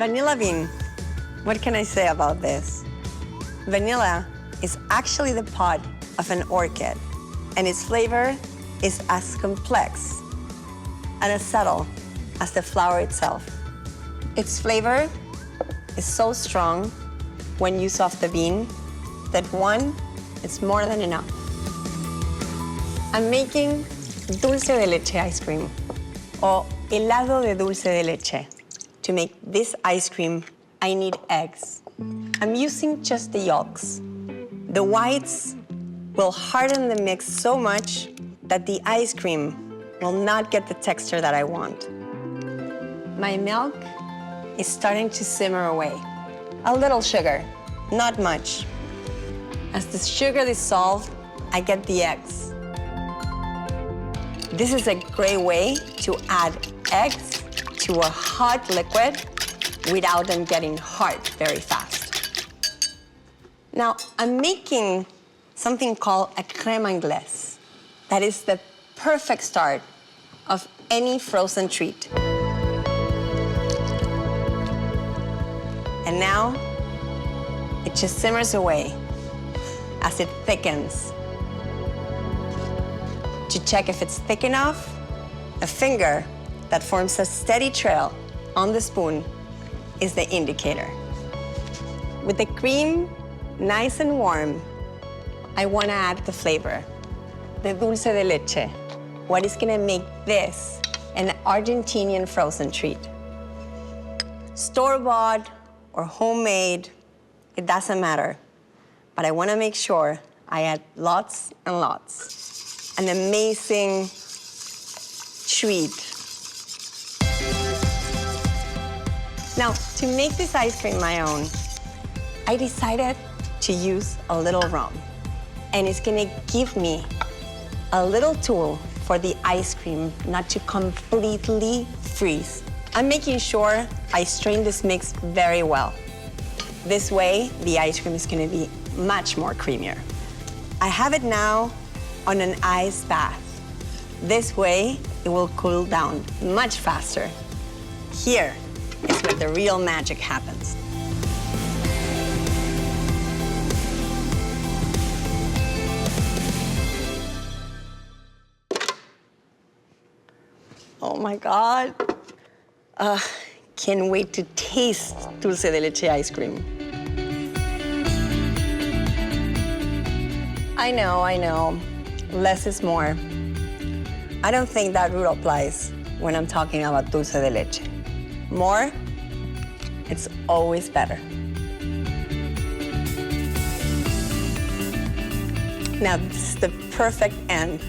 Vanilla bean. What can I say about this? Vanilla is actually the pod of an orchid, and its flavor is as complex and as subtle as the flower itself. Its flavor is so strong when used off the bean that one is more than enough. I'm making Dulce de Leche ice cream, or helado de dulce de leche. To make this ice cream, I need eggs. I'm using just the yolks. The whites will harden the mix so much that the ice cream will not get the texture that I want. My milk is starting to simmer away. A little sugar, not much. As the sugar dissolves, I get the eggs. This is a great way to add eggs to a hot liquid without them getting hard very fast. Now, I'm making something called a crème anglaise. That is the perfect start of any frozen treat. And now, it just simmers away as it thickens. To check if it's thick enough, a finger that forms a steady trail on the spoon is the indicator. With the cream nice and warm, I want to add the flavor, the dulce de leche, what is going to make this an Argentinian frozen treat. Store-bought or homemade, it doesn't matter. But I want to make sure I add lots and lots. An amazing treat. Now, to make this ice cream my own, I decided to use a little rum. And it's gonna give me a little tool for the ice cream not to completely freeze. I'm making sure I strain this mix very well. This way, the ice cream is gonna be much more creamier. I have it now on an ice bath. This way, it will cool down much faster. Here is where the real magic happens. Oh my God. Can't wait to taste Dulce de Leche ice cream. I know. Less is more. I don't think that rule applies when I'm talking about Dulce de Leche. More, it's always better. Now, this is the perfect end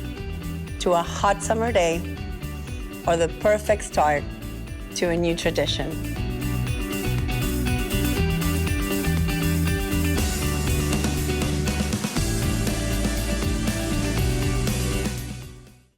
to a hot summer day or the perfect start to a new tradition.